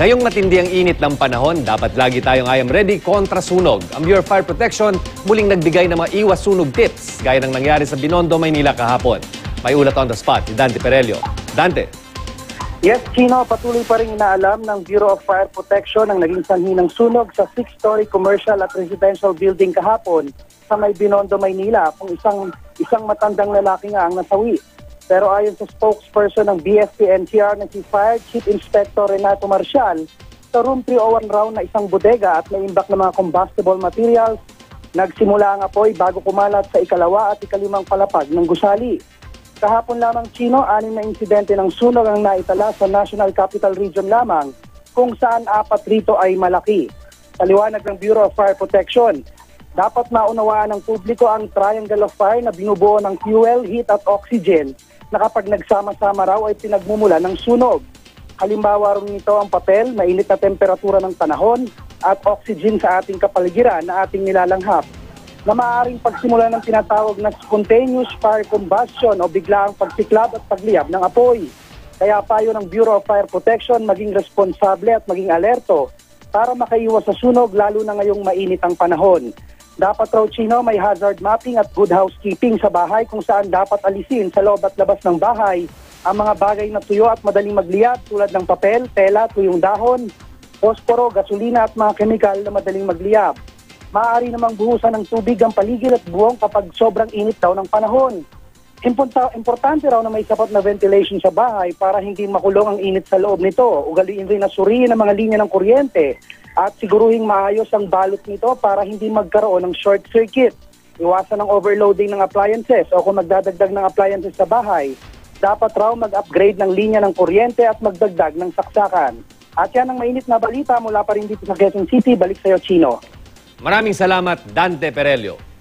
Ngayong matindi ang init ng panahon, dapat lagi tayong I am ready kontra sunog. Ang Bureau of Fire Protection muling nagbigay ng mga iwas sunog tips, gaya ng nangyari sa Binondo, Maynila kahapon. May ulat on the spot ni Dante Perelio. Dante. Yes, Chino, patuloy pa rin inaalam ng Bureau of Fire Protection ang naging sanhi ng sunog sa 6-story commercial at residential building kahapon sa may Binondo, Maynila, kung isang matandang lalaki nga ang nasawi. Pero ayon sa spokesperson ng BFP-NCR na si Fire Chief Inspector Renato Marcial, sa room 301 raw na isang bodega at may imbak ng mga combustible materials, nagsimula ang apoy bago kumalat sa ikalawa at ikalimang palapag ng gusali. Kahapon lamang, Chino, 6 na insidente ng sunog ang naitala sa National Capital Region lamang, kung saan 4 rito ay malaki. Paliwanag ng Bureau of Fire Protection, dapat maunawaan ng publiko ang triangle of fire na binubuo ng fuel, heat at oxygen na kapag nagsama-sama raw ay pinagmumula ng sunog. Halimbawa rin nito ang papel, mainit na temperatura ng panahon at oxygen sa ating kapaligiran na ating nilalanghap na maaaring pagsimula ng tinatawag na spontaneous fire combustion o biglaang pagsiklab at pagliyab ng apoy. Kaya payo ng Bureau of Fire Protection maging responsable at maging alerto para makaiwas sa sunog lalo na ngayong mainit ang panahon. Dapat raw, Chino, may hazard mapping at good housekeeping sa bahay kung saan dapat alisin sa loob at labas ng bahay ang mga bagay na tuyo at madaling magliyab tulad ng papel, tela, tuyong dahon, posporo, gasolina at mga kemikal na madaling magliyab. Maaari namang buhusan ng tubig ang paligid at buwong kapag sobrang init daw ng panahon. Importante raw na may sapat na ventilation sa bahay para hindi makulong ang init sa loob nito. Ugaliin rin na suriin ang mga linya ng kuryente at siguruhing maayos ang balot nito para hindi magkaroon ng short circuit. Iwasan ang overloading ng appliances o kung magdadagdag ng appliances sa bahay, dapat raw mag-upgrade ng linya ng kuryente at magdagdag ng saksakan. At yan ang mainit na balita mula pa rin dito sa Quezon City. Balik sa'yo, Chino. Maraming salamat, Dante Perelio.